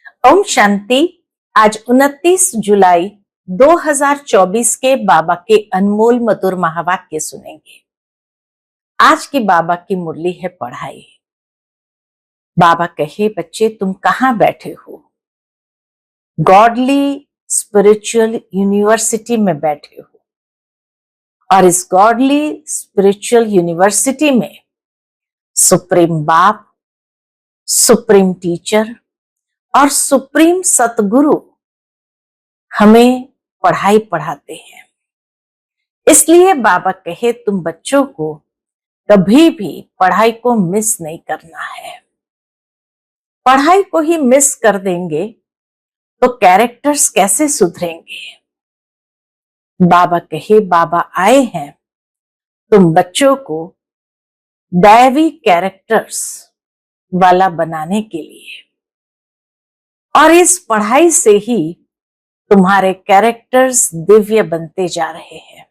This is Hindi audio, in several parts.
ओम शांति। आज 29 जुलाई 2024 के बाबा के अनमोल मधुर महावाक्य सुनेंगे। आज की बाबा की मुरली है पढ़ाई। बाबा कहे, बच्चे तुम कहाँ बैठे हो? गॉडली स्पिरिचुअल यूनिवर्सिटी में बैठे हो, और इस गॉडली स्पिरिचुअल यूनिवर्सिटी में सुप्रीम बाप, सुप्रीम टीचर और सुप्रीम सतगुरु हमें पढ़ाई पढ़ाते हैं। इसलिए बाबा कहे, तुम बच्चों को कभी भी पढ़ाई को मिस नहीं करना है। पढ़ाई को ही मिस कर देंगे तो कैरेक्टर्स कैसे सुधरेंगे? बाबा कहे, बाबा आए हैं तुम बच्चों को दैवी कैरेक्टर्स वाला बनाने के लिए, और इस पढ़ाई से ही तुम्हारे कैरेक्टर्स दिव्य बनते जा रहे हैं।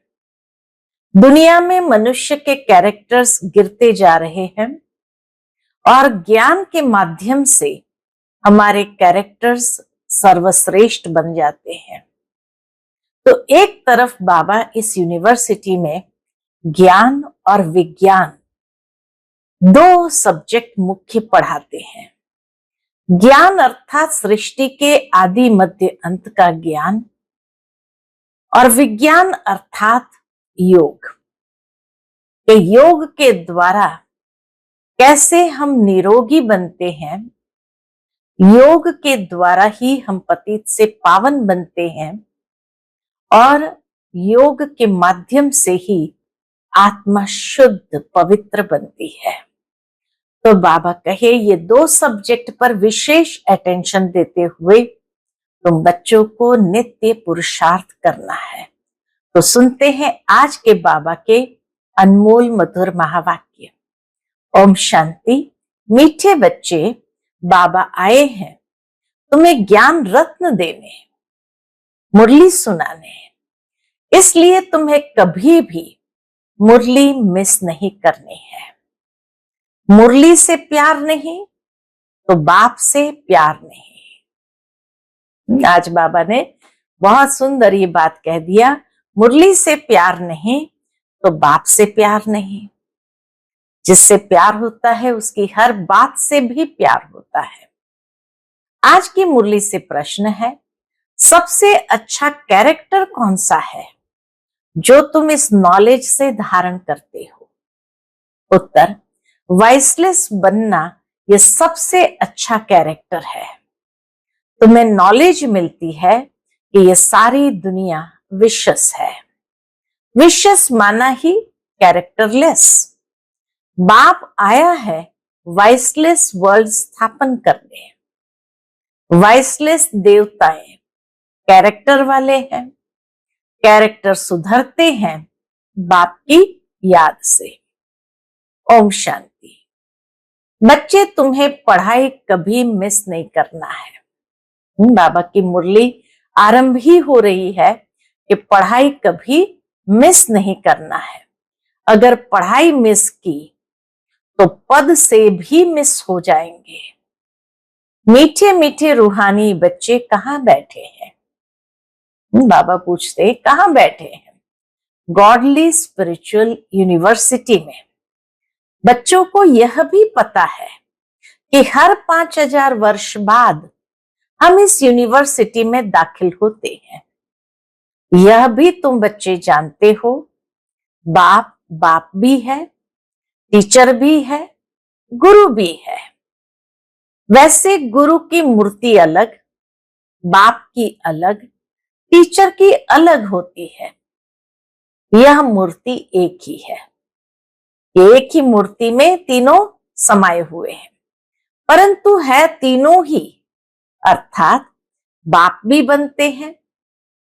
दुनिया में मनुष्य के कैरेक्टर्स गिरते जा रहे हैं, और ज्ञान के माध्यम से हमारे कैरेक्टर्स सर्वश्रेष्ठ बन जाते हैं। तो एक तरफ बाबा इस यूनिवर्सिटी में ज्ञान और विज्ञान दो सब्जेक्ट मुख्य पढ़ाते हैं। ज्ञान अर्थात सृष्टि के आदि मध्य अंत का ज्ञान, और विज्ञान अर्थात योग। योग के द्वारा कैसे हम निरोगी बनते हैं, योग के द्वारा ही हम पतित से पावन बनते हैं, और योग के माध्यम से ही आत्मा शुद्ध पवित्र बनती है। तो बाबा कहे, ये दो सब्जेक्ट पर विशेष अटेंशन देते हुए तुम बच्चों को नित्य पुरुषार्थ करना है। तो सुनते हैं आज के बाबा के अनमोल मधुर महावाक्य। ओम शांति। मीठे बच्चे, बाबा आए हैं तुम्हें ज्ञान रत्न देने, मुरली सुनाने। इसलिए तुम्हें कभी भी मुरली मिस नहीं करनी है। मुरली से प्यार नहीं तो बाप से प्यार नहीं। आज बाबा ने बहुत सुंदर ये बात कह दिया, मुरली से प्यार नहीं तो बाप से प्यार नहीं। जिससे प्यार होता है उसकी हर बात से भी प्यार होता है। आज की मुरली से प्रश्न है, सबसे अच्छा कैरेक्टर कौन सा है जो तुम इस नॉलेज से धारण करते हो? उत्तर, वाइसलेस बनना यह सबसे अच्छा कैरेक्टर है। तुम्हें नॉलेज मिलती है कि यह सारी दुनिया विशस है। विशस माना ही कैरेक्टरलेस। बाप आया है वाइसलेस वर्ल्ड स्थापन करने। वाइसलेस देवताएं कैरेक्टर वाले हैं। कैरेक्टर सुधरते हैं बाप की याद से। ओम शांति। बच्चे, तुम्हें पढ़ाई कभी मिस नहीं करना है। बाबा की मुरली आरंभ ही हो रही है कि पढ़ाई कभी मिस नहीं करना है। अगर पढ़ाई मिस की तो पद से भी मिस हो जाएंगे। मीठे मीठे रूहानी बच्चे कहाँ बैठे हैं? बाबा पूछते, कहाँ बैठे हैं? गॉडली स्पिरिचुअल यूनिवर्सिटी में। बच्चों को यह भी पता है कि हर 5000 वर्ष बाद हम इस यूनिवर्सिटी में दाखिल होते हैं। यह भी तुम बच्चे जानते हो, बाप बाप भी है, टीचर भी है, गुरु भी है। वैसे गुरु की मूर्ति अलग, बाप की अलग, टीचर की अलग होती है। यह मूर्ति एक ही है। एक ही मूर्ति में तीनों समाये हुए हैं, परंतु है तीनों ही, अर्थात बाप भी बनते हैं,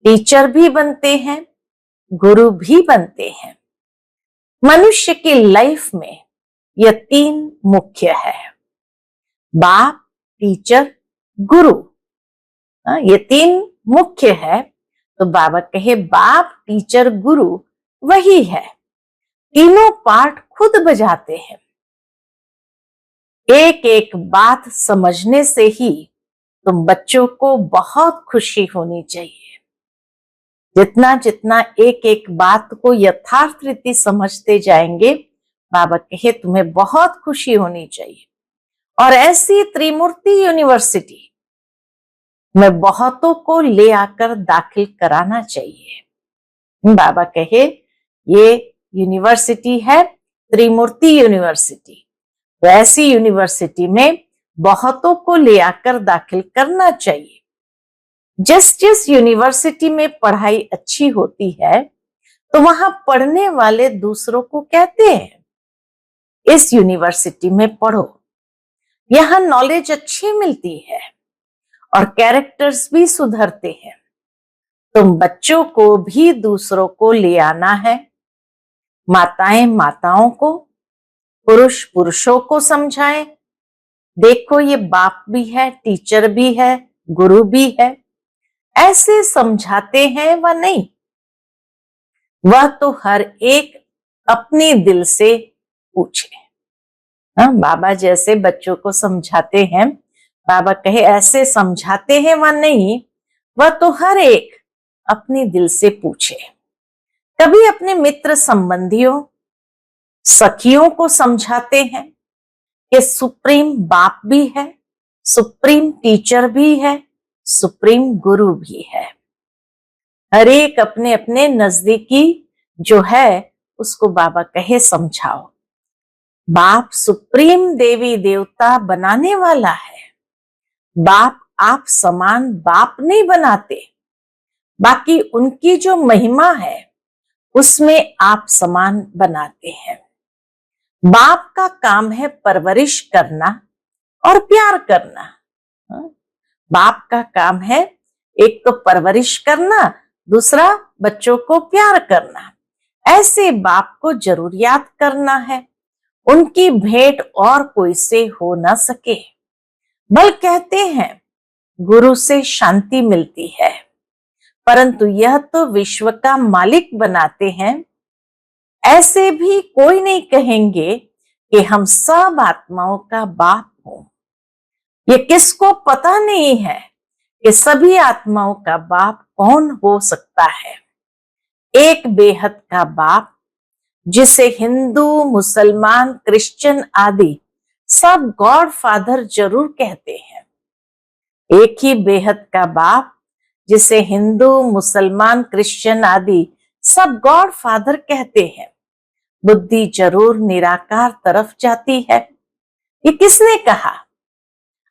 टीचर भी बनते हैं, गुरु भी बनते हैं। मनुष्य की लाइफ में यह तीन मुख्य है, बाप, टीचर, गुरु। ये तीन मुख्य है। तो बाबा कहे, बाप, टीचर, गुरु वही है। तीनों पार्ट खुद बजाते हैं। एक एक बात समझने से ही तुम बच्चों को बहुत खुशी होनी चाहिए। जितना जितना एक एक बात को यथार्थ रीति समझते जाएंगे, बाबा कहे तुम्हें बहुत खुशी होनी चाहिए। और ऐसी त्रिमूर्ति यूनिवर्सिटी में बहुतों को ले आकर दाखिल कराना चाहिए। बाबा कहे ये यूनिवर्सिटी है त्रिमूर्ति यूनिवर्सिटी, तो ऐसी यूनिवर्सिटी में बहुतों को ले आकर दाखिल करना चाहिए। जिस जिस यूनिवर्सिटी में पढ़ाई अच्छी होती है तो वहां पढ़ने वाले दूसरों को कहते हैं इस यूनिवर्सिटी में पढ़ो, यहां नॉलेज अच्छी मिलती है और कैरेक्टर्स भी सुधरते हैं। तुम बच्चों को भी दूसरों को ले आना है, माताएं माताओं को, पुरुष पुरुषों को समझाएं। देखो ये बाप भी है, टीचर भी है, गुरु भी है, ऐसे समझाते हैं व नहीं, वह तो हर एक अपने दिल से पूछे। बाबा जैसे बच्चों को समझाते हैं, बाबा कहे ऐसे समझाते हैं व नहीं, वह तो हर एक अपने दिल से पूछे। कभी अपने मित्र संबंधियों सखियों को समझाते हैं कि सुप्रीम बाप भी है, सुप्रीम टीचर भी है, सुप्रीम गुरु भी है। हर एक अपने अपने नजदीकी जो है उसको बाबा कहे समझाओ। बाप सुप्रीम देवी देवता बनाने वाला है, बाप आप समान बाप नहीं बनाते, बाकी उनकी जो महिमा है उसमें आप समान बनाते हैं। बाप का काम है परवरिश करना और प्यार करना। बाप का काम है एक तो परवरिश करना, दूसरा बच्चों को प्यार करना। ऐसे बाप को जरूर याद करना है, उनकी भेंट और कोई से हो ना सके। बल कहते हैं गुरु से शांति मिलती है, परंतु यह तो विश्व का मालिक बनाते हैं। ऐसे भी कोई नहीं कहेंगे कि हम सब आत्माओं का बाप हो। ये किसको पता नहीं है कि सभी आत्माओं का बाप कौन हो सकता है। एक बेहद का बाप जिसे हिंदू मुसलमान क्रिश्चियन आदि सब गॉड फादर जरूर कहते हैं। एक ही बेहद का बाप जिसे हिंदू मुसलमान क्रिश्चियन आदि सब गॉड फादर कहते हैं। बुद्धि जरूर निराकार तरफ जाती है। ये किसने कहा?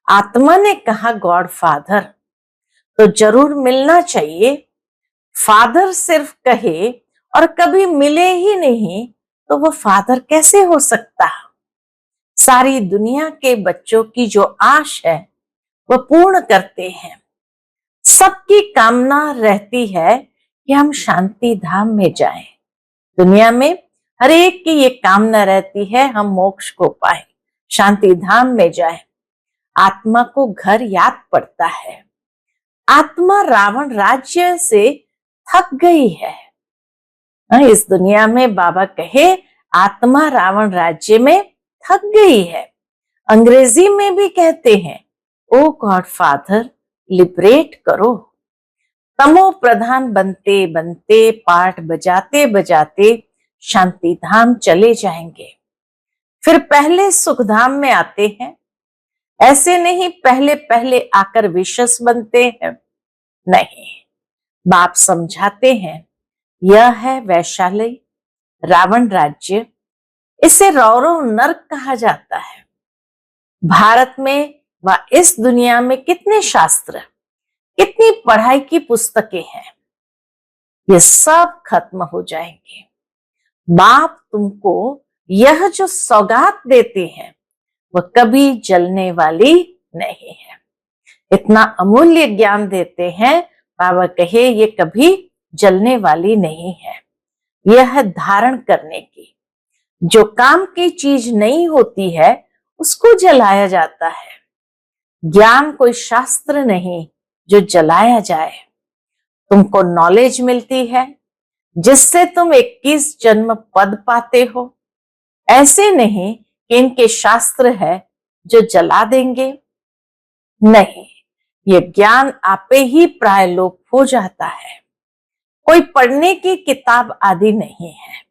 आत्मा ने कहा गॉड फादर, तो जरूर मिलना चाहिए। फादर सिर्फ कहे और कभी मिले ही नहीं तो वो फादर कैसे हो सकता? सारी दुनिया के बच्चों की जो आश है वो पूर्ण करते हैं। सबकी कामना रहती है कि हम शांति धाम में जाएं। दुनिया में हर एक की ये कामना रहती है हम मोक्ष को पाए, शांति धाम में जाएं। आत्मा को घर याद पड़ता है। आत्मा रावण राज्य से थक गई है। इस दुनिया में बाबा कहे आत्मा रावण राज्य में थक गई है। अंग्रेजी में भी कहते हैं ओ गॉड फादर लिबरेट करो। तमो प्रधान बनते बनते पाठ बजाते बजाते शांति धाम चले जाएंगे। फिर पहले सुख धाम में आते हैं। ऐसे नहीं पहले पहले आकर विशस बनते हैं, नहीं। बाप समझाते हैं यह है वैशाली रावण राज्य, इसे रौरव नर्क कहा जाता है। भारत में व इस दुनिया में कितने शास्त्र, कितनी पढ़ाई की पुस्तकें हैं, ये सब खत्म हो जाएंगे। बाप तुमको यह जो सौगात देते हैं वह कभी जलने वाली नहीं है। इतना अमूल्य ज्ञान देते हैं, बाबा कहे ये कभी जलने वाली नहीं है। यह है धारण करने की। जो काम की चीज नहीं होती है उसको जलाया जाता है। ज्ञान कोई शास्त्र नहीं जो जलाया जाए। तुमको नॉलेज मिलती है जिससे तुम 21 जन्म पद पाते हो। ऐसे नहीं कि इनके शास्त्र है जो जला देंगे, नहीं। ये ज्ञान आपे ही प्रायलोप हो जाता है। कोई पढ़ने की किताब आदि नहीं है।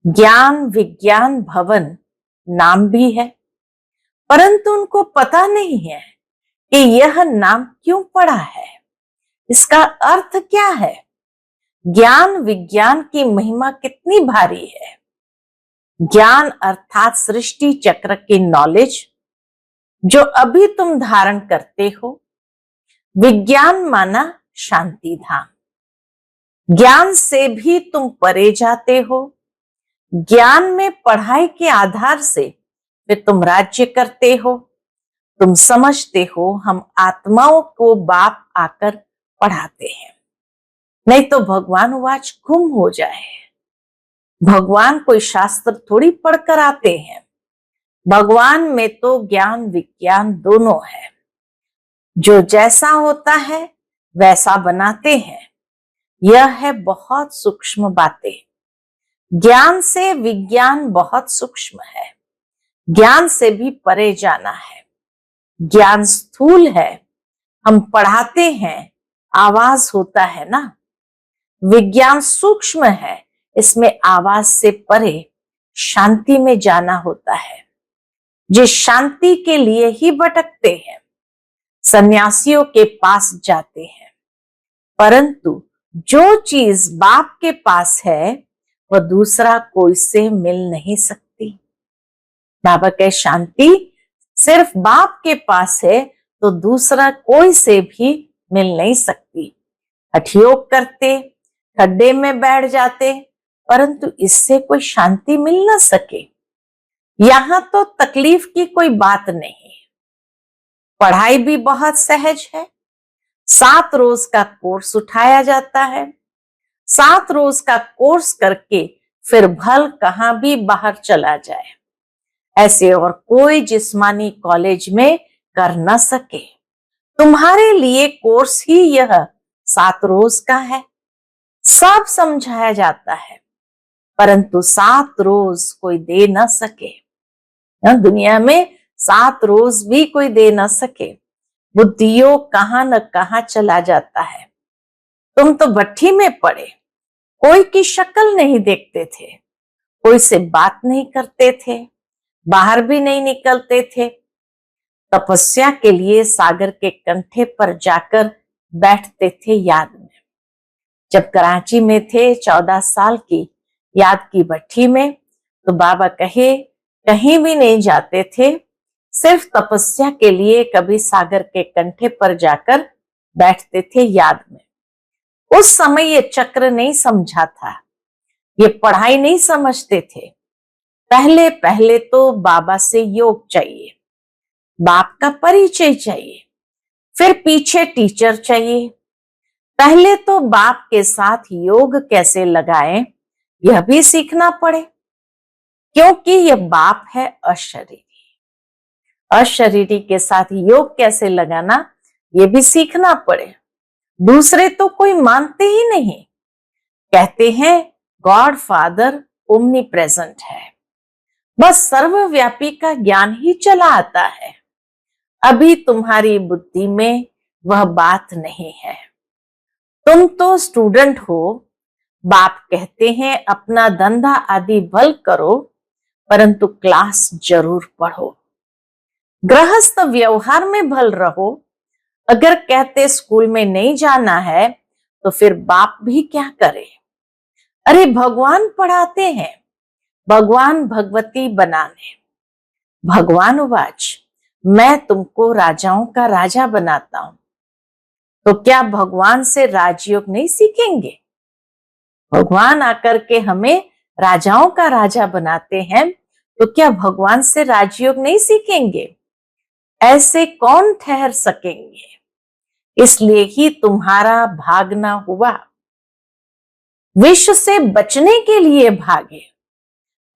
ज्ञान विज्ञान भवन नाम भी है, परंतु उनको पता नहीं है कि यह नाम क्यों पड़ा है, इसका अर्थ क्या है। ज्ञान विज्ञान की महिमा कितनी भारी है। ज्ञान अर्थात सृष्टि चक्र की नॉलेज जो अभी तुम धारण करते हो। विज्ञान माना शांति धाम। ज्ञान से भी तुम परे जाते हो। ज्ञान में पढ़ाई के आधार से फिर तुम राज्य करते हो। तुम समझते हो हम आत्माओं को बाप आकर पढ़ाते हैं, नहीं तो भगवान वाच गुम हो जाए। भगवान कोई शास्त्र थोड़ी पढ़कर आते हैं। भगवान में तो ज्ञान विज्ञान दोनों है। जो जैसा होता है वैसा बनाते हैं। यह है बहुत सूक्ष्म बातें। ज्ञान से विज्ञान बहुत सूक्ष्म है। ज्ञान से भी परे जाना है। ज्ञान स्थूल है, हम पढ़ाते हैं, आवाज होता है ना। विज्ञान सूक्ष्म है, इसमें आवाज से परे शांति में जाना होता है। जिस शांति के लिए ही भटकते हैं, सन्यासियों के पास जाते हैं। परंतु जो चीज बाप के पास है वह दूसरा कोई से मिल नहीं सकती। बाबा के शांति सिर्फ बाप के पास है तो दूसरा कोई से भी मिल नहीं सकती। हठयोग करते, खड्डे में बैठ जाते, परंतु इससे कोई शांति मिल ना सके। यहां तो तकलीफ की कोई बात नहीं। पढ़ाई भी बहुत सहज है। 7 रोज का कोर्स उठाया जाता है। 7 रोज का कोर्स करके फिर भल कहां भी बाहर चला जाए, ऐसे और कोई जिस्मानी कॉलेज में कर न सके। तुम्हारे लिए कोर्स ही यह 7 रोज का है। सब समझाया जाता है, परंतु 7 रोज कोई दे न सके। दुनिया में 7 रोज भी कोई दे न सके। बुद्धियों कहां न कहां चला जाता है। तुम तो भट्ठी में पड़े, कोई की शक्ल नहीं देखते थे, कोई से बात नहीं करते थे, बाहर भी नहीं निकलते थे। तपस्या के लिए सागर के कंठे पर जाकर बैठते थे याद में। जब कराची में थे 14 साल की याद की भट्ठी में, तो बाबा कहे कहीं भी नहीं जाते थे, सिर्फ तपस्या के लिए कभी सागर के कंठे पर जाकर बैठते थे याद में। उस समय ये चक्र नहीं समझा था, ये पढ़ाई नहीं समझते थे। पहले पहले तो बाबा से योग चाहिए, बाप का परिचय चाहिए, फिर पीछे टीचर चाहिए। पहले तो बाप के साथ योग कैसे लगाएं यह भी सीखना पड़े, क्योंकि यह बाप है अशरीरी। अशरीरी के साथ योग कैसे लगाना ये भी सीखना पड़े। दूसरे तो कोई मानते ही नहीं, कहते हैं गॉड फादर ओमनी प्रेजेंट है, बस सर्वव्यापी का ज्ञान ही चला आता है। अभी तुम्हारी बुद्धि में वह बात नहीं है। तुम तो स्टूडेंट हो। बाप कहते हैं अपना धंधा आदि भल करो, परंतु क्लास जरूर पढ़ो। गृहस्थ व्यवहार में भल रहो। अगर कहते स्कूल में नहीं जाना है तो फिर बाप भी क्या करे। अरे भगवान पढ़ाते हैं, भगवान भगवती बनाने। भगवान वाच मैं तुमको राजाओं का राजा बनाता हूं, तो क्या भगवान से राजयोग नहीं सीखेंगे। भगवान आकर के हमें राजाओं का राजा बनाते हैं, तो क्या भगवान से राजयोग नहीं सीखेंगे। ऐसे कौन ठहर सकेंगे। इसलिए ही तुम्हारा भागना हुआ। विश्व से बचने के लिए भागे।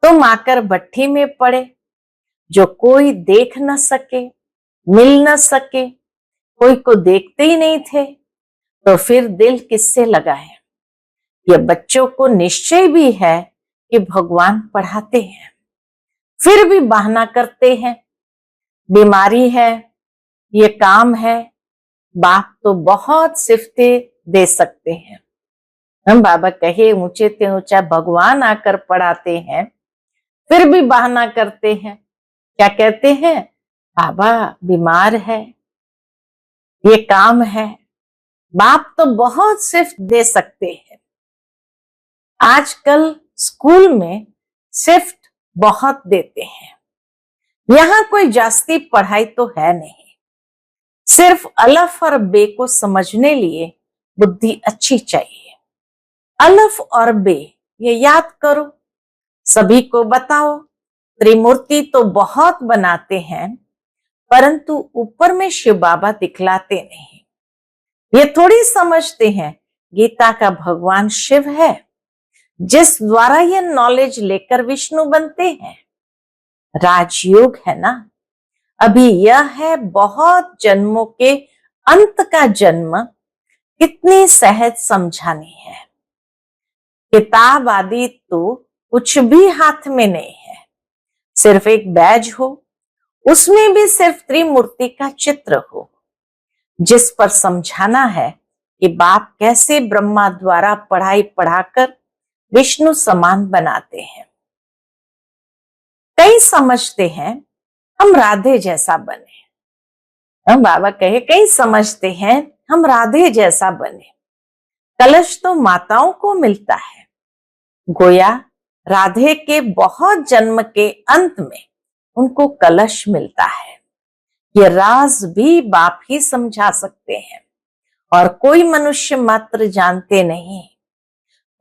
तुम आकर भट्ठी में पड़े, जो कोई देख न सके, मिल न सके, कोई को देखते ही नहीं थे, तो फिर दिल किससे लगाए। यह बच्चों को निश्चय भी है कि भगवान पढ़ाते हैं, फिर भी बहाना करते हैं। बीमारी है, ये काम है, बाप तो बहुत सिफ्तें दे सकते हैं। हम बाबा कहे ऊंचे ते ऊंचा भगवान आकर पढ़ाते हैं, फिर भी बहाना करते हैं। क्या कहते हैं? बाबा बीमार है, ये काम है। बाप तो बहुत सिफ्त दे सकते हैं। आजकल स्कूल में शिफ्ट बहुत देते हैं। यहाँ कोई जास्ती पढ़ाई तो है नहीं, सिर्फ अलफ और बे को समझने लिए बुद्धि अच्छी चाहिए। अलफ और बे ये याद करो, सभी को बताओ। त्रिमूर्ति तो बहुत बनाते हैं, परंतु ऊपर में शिव बाबा दिखलाते नहीं। ये थोड़ी समझते हैं गीता का भगवान शिव है, जिस द्वारा ये नॉलेज लेकर विष्णु बनते हैं। राजयोग है ना, अभी यह है बहुत जन्मों के अंत का जन्म। कितनी सहज समझानी है। किताब आदि तो कुछ भी हाथ में नहीं है, सिर्फ एक बैज हो, उसमें भी सिर्फ त्रिमूर्ति का चित्र हो, जिस पर समझाना है कि बाप कैसे ब्रह्मा द्वारा पढ़ाई पढ़ाकर विष्णु समान बनाते हैं। कई समझते हैं हम राधे जैसा बने। हम बाबा कहे कई समझते हैं हम राधे जैसा बने। कलश तो माताओं को मिलता है, गोया राधे के बहुत जन्म के अंत में उनको कलश मिलता है। ये राज भी बाप ही समझा सकते हैं और कोई मनुष्य मात्र जानते नहीं।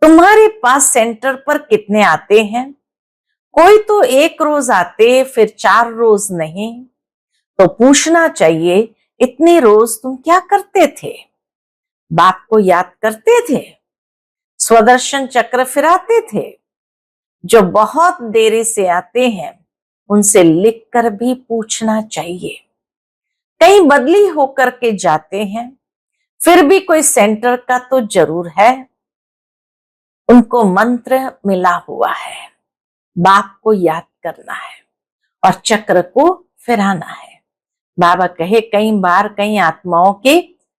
तुम्हारे पास सेंटर पर कितने आते हैं? कोई तो एक रोज आते, फिर 4 रोज नहीं। तो पूछना चाहिए इतने रोज तुम क्या करते थे? बाप को याद करते थे? स्वदर्शन चक्र फिराते थे? जो बहुत देरी से आते हैं उनसे लिखकर भी पूछना चाहिए। कहीं बदली होकर के जाते हैं, फिर भी कोई सेंटर का तो जरूर है। उनको मंत्र मिला हुआ है, बाप को याद करना है और चक्र को फिराना है। बाबा कहे कई बार कई आत्माओं के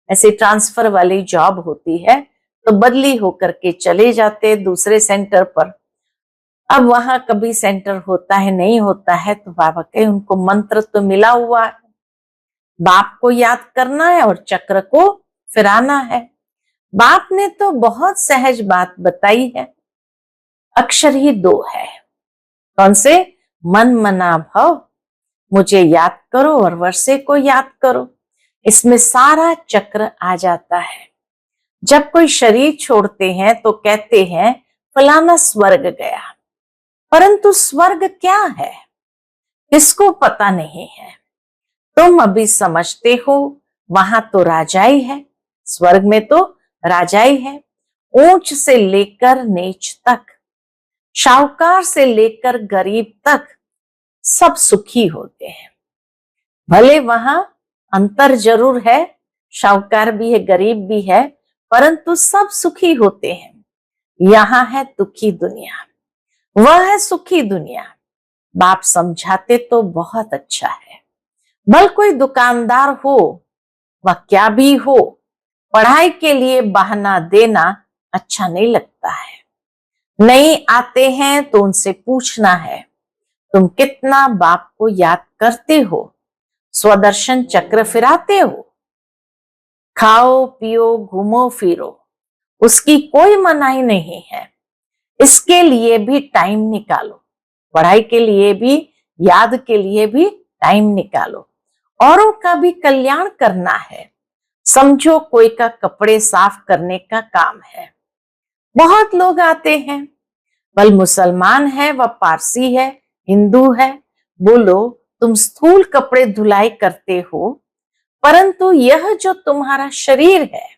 ऐसे ट्रांसफर वाली जॉब होती है, तो बदली होकर के चले जाते दूसरे सेंटर पर। अब वहां कभी सेंटर होता है नहीं होता है, तो बाबा कहे उनको मंत्र तो मिला हुआ है, बाप को याद करना है और चक्र को फिराना है। बाप ने तो बहुत सहज बात बताई है, अक्षर ही 2 है। कौन से? मन मना भव, मुझे याद करो और वर्षे को याद करो। इसमें सारा चक्र आ जाता है। जब कोई शरीर छोड़ते हैं तो कहते हैं फलाना स्वर्ग गया, परंतु स्वर्ग क्या है किसको पता नहीं है। तुम अभी समझते हो वहां तो राजाई है, स्वर्ग में तो राजाई है। ऊंच से लेकर नीच तक, शाहूकार से लेकर गरीब तक सब सुखी होते हैं। भले वहां अंतर जरूर है, शाहूकार भी है गरीब भी है, परंतु सब सुखी होते हैं। यहाँ है दुखी दुनिया, वह है सुखी दुनिया। बाप समझाते तो बहुत अच्छा है। भल कोई दुकानदार हो, वह क्या भी हो, पढ़ाई के लिए बहाना देना अच्छा नहीं लगता है। नहीं आते हैं तो उनसे पूछना है तुम कितना बाप को याद करते हो, स्वदर्शन चक्र फिराते हो। खाओ पियो घूमो फिरो, उसकी कोई मनाही नहीं है। इसके लिए भी टाइम निकालो, पढ़ाई के लिए भी, याद के लिए भी टाइम निकालो। औरों का भी कल्याण करना है। समझो कोई का कपड़े साफ करने का काम है, बहुत लोग आते हैं, बल मुसलमान है व पारसी है, हिंदू है। बोलो तुम स्थूल कपड़े धुलाई करते हो, परंतु यह जो तुम्हारा शरीर है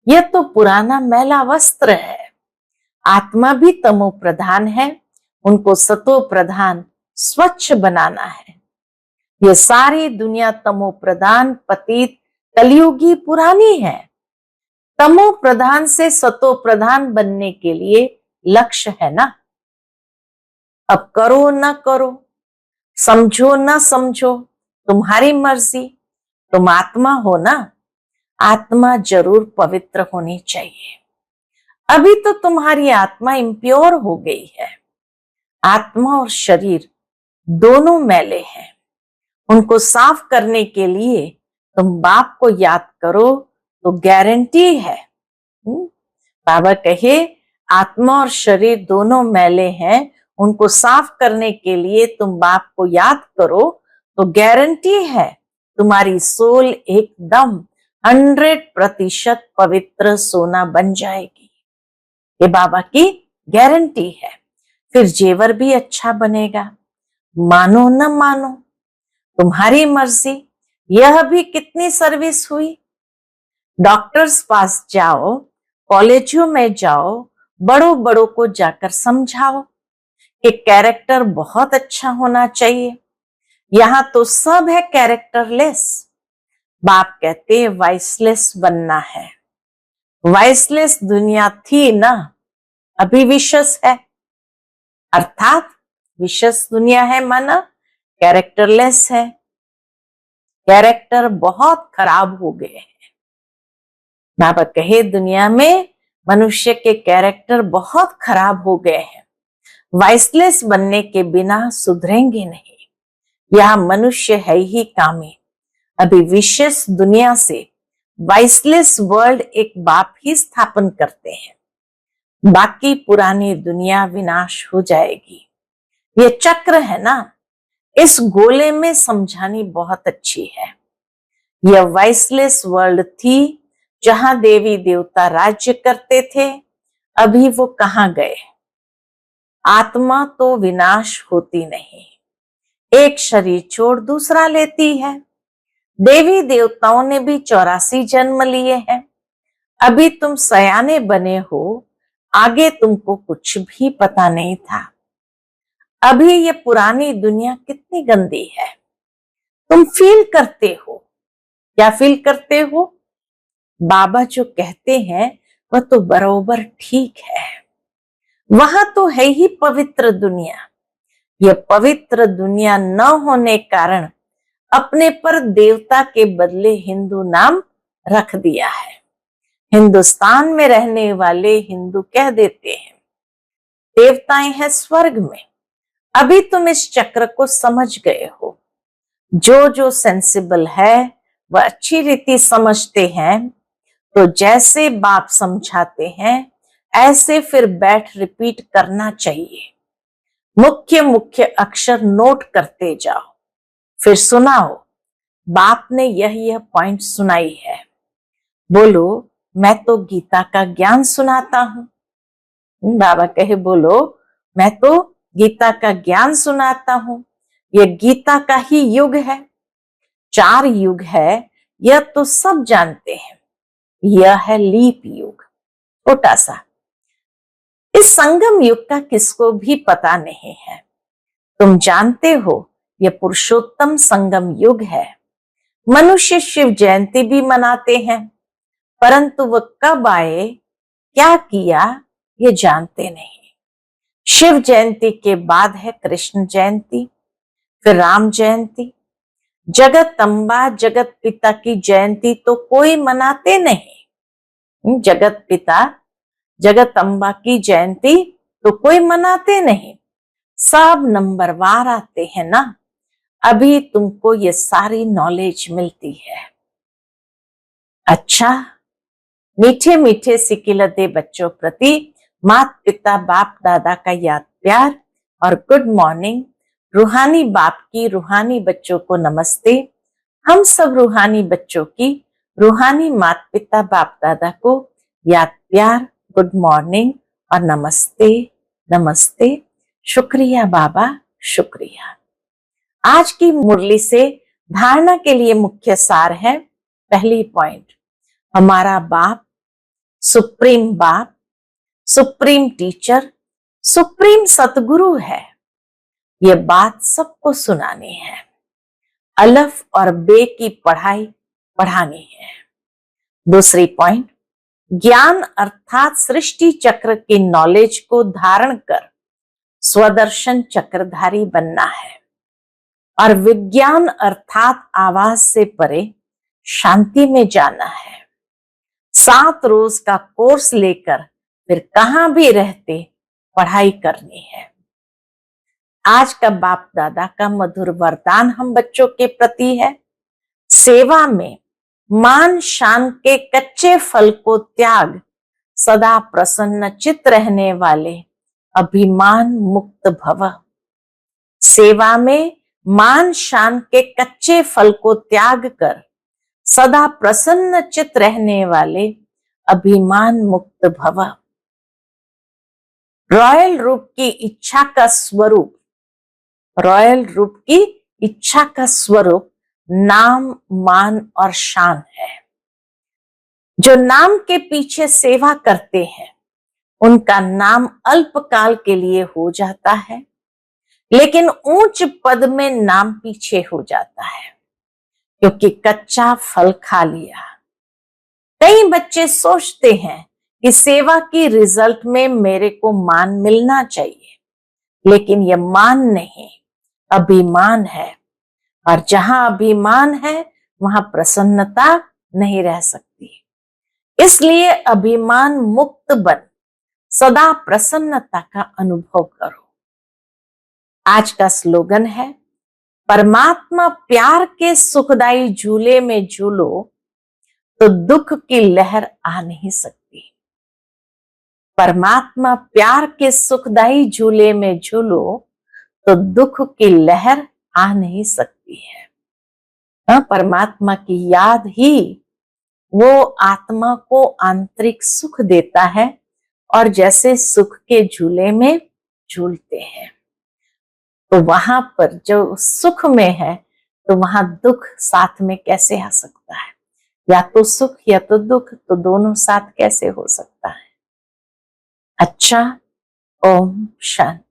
यह तो पुराना मैला वस्त्र है। आत्मा भी तमो प्रधान है, उनको सतो प्रधान स्वच्छ बनाना है। ये सारी दुनिया तमो प्रधान पतित कलयुगी पुरानी है। तमो प्रधान से सतो प्रधान बनने के लिए लक्ष्य है ना। अब करो न करो, समझो न समझो, तुम्हारी मर्जी। तुम आत्मा हो ना, आत्मा जरूर पवित्र होनी चाहिए। अभी तो तुम्हारी आत्मा इम्प्योर हो गई है। आत्मा और शरीर दोनों मैले हैं। उनको साफ करने के लिए तुम बाप को याद करो तो गारंटी है। बाबा कहे आत्मा और शरीर दोनों मैले हैं, उनको साफ करने के लिए तुम बाप को याद करो तो गारंटी है तुम्हारी सोल एकदम 100% पवित्र सोना बन जाएगी। ये बाबा की गारंटी है। फिर जेवर भी अच्छा बनेगा। मानो न मानो तुम्हारी मर्जी। यह भी कितनी सर्विस हुई। डॉक्टर्स पास जाओ, कॉलेजों में जाओ, बड़ों बड़ों को जाकर समझाओ कि कैरेक्टर बहुत अच्छा होना चाहिए। यहां तो सब है कैरेक्टरलेस। बाप कहते हैं वाइसलेस बनना है। वाइसलेस दुनिया थी ना, अभी विशस है। अर्थात विशस दुनिया है माना कैरेक्टरलेस है। कैरेक्टर बहुत खराब हो गए हैं। बाबा कहे दुनिया में मनुष्य के कैरेक्टर बहुत खराब हो गए हैं। वाइसलेस बनने के बिना सुधरेंगे नहीं। यह मनुष्य है ही कामी। अभी विशेष दुनिया से वाइसलेस वर्ल्ड एक बाप ही स्थापन करते हैं। बाकी पुरानी दुनिया विनाश हो जाएगी। ये चक्र है ना, इस गोले में समझानी बहुत अच्छी है। यह वाइसलेस वर्ल्ड थी जहां देवी देवता राज्य करते थे। अभी वो कहां गए। आत्मा तो विनाश होती नहीं, एक शरीर छोड़ दूसरा लेती है। देवी देवताओं ने भी 84 जन्म लिए हैं। अभी तुम सयाने बने हो, आगे तुमको कुछ भी पता नहीं था। अभी ये पुरानी दुनिया कितनी गंदी है। तुम फील करते हो। क्या फील करते हो। बाबा जो कहते हैं वह तो बराबर ठीक है। वहां तो है ही पवित्र दुनिया। यह पवित्र दुनिया न होने कारण अपने पर देवता के बदले हिंदू नाम रख दिया है। हिंदुस्तान में रहने वाले हिंदू कह देते हैं देवताएं हैं स्वर्ग में। अभी तुम इस चक्र को समझ गए हो। जो जो सेंसिबल है वह अच्छी रीति समझते हैं। तो जैसे बाप समझाते हैं ऐसे फिर बैठ रिपीट करना चाहिए। मुख्य मुख्य अक्षर नोट करते जाओ, फिर सुनाओ। बाप ने यह पॉइंट सुनाई है। बोलो मैं तो गीता का ज्ञान सुनाता हूं। बाबा कहे बोलो मैं तो गीता का ज्ञान सुनाता हूं। यह गीता का ही युग है। 4 युग है, यह तो सब जानते हैं। यह है लीप युग, छोटा सा। इस संगम युग का किसको भी पता नहीं है। तुम जानते हो यह पुरुषोत्तम संगम युग है। मनुष्य शिव जयंती भी मनाते हैं, परंतु वह कब आए, क्या किया, ये जानते नहीं। शिव जयंती के बाद है कृष्ण जयंती, फिर राम जयंती। जगत अम्बा जगत पिता की जयंती तो कोई मनाते नहीं। जगत पिता जगत अम्बा की जयंती तो कोई मनाते नहीं। सब नंबरवार आते हैं ना। अभी तुमको ये सारी नॉलेज मिलती है। अच्छा, मीठे मीठे सिकिलते बच्चों प्रति माता पिता बाप दादा का याद प्यार और गुड मॉर्निंग। रूहानी बाप की रूहानी बच्चों को नमस्ते। हम सब रूहानी बच्चों की रूहानी माता पिता बाप दादा को याद प्यार, गुड मॉर्निंग और नमस्ते नमस्ते। शुक्रिया बाबा, शुक्रिया। आज की मुरली से धारणा के लिए मुख्य सार है। पहली पॉइंट, हमारा बाप सुप्रीम टीचर, सुप्रीम सतगुरु है। यह बात सबको सुनानी है। अलफ और बे की पढ़ाई पढ़ानी है। दूसरी पॉइंट, ज्ञान अर्थात सृष्टि चक्र की नॉलेज को धारण कर स्वदर्शन चक्रधारी बनना है। और विज्ञान अर्थात आवाज से परे शांति में जाना है। 7 रोज का कोर्स लेकर फिर कहां भी रहते पढ़ाई करनी है। आज का बाप दादा का मधुर वरदान हम बच्चों के प्रति है, सेवा में मान शान के कच्चे फल को त्याग, सदा प्रसन्न चित्त रहने वाले अभिमान मुक्त भव। सेवा में मान शान के कच्चे फल को त्याग कर सदा प्रसन्न चित्त रहने वाले अभिमान मुक्त भव। रॉयल रूप की इच्छा का स्वरूप, रॉयल रूप की इच्छा का स्वरूप नाम, मान और शान है। जो नाम के पीछे सेवा करते हैं उनका नाम अल्पकाल के लिए हो जाता है, लेकिन ऊंच पद में नाम पीछे हो जाता है, क्योंकि कच्चा फल खा लिया। कई बच्चे सोचते हैं कि सेवा की रिजल्ट में मेरे को मान मिलना चाहिए, लेकिन यह मान नहीं, अभिमान है। और जहां अभिमान है वहां प्रसन्नता नहीं रह सकती। इसलिए अभिमान मुक्त बन सदा प्रसन्नता का अनुभव करो। आज का स्लोगन है, परमात्मा प्यार के सुखदाई झूले में झूलो तो दुख की लहर आ नहीं सकती। परमात्मा प्यार के सुखदाई झूले में झूलो तो दुख की लहर आ नहीं सकती है। परमात्मा की याद ही वो आत्मा को आंतरिक सुख देता है, और जैसे सुख के झूले में झूलते हैं तो वहां पर जो सुख में है तो वहां दुख साथ में कैसे आ सकता है? या तो सुख या तो दुख, तो दोनों साथ कैसे हो सकता है? अच्छा, ओम शांति।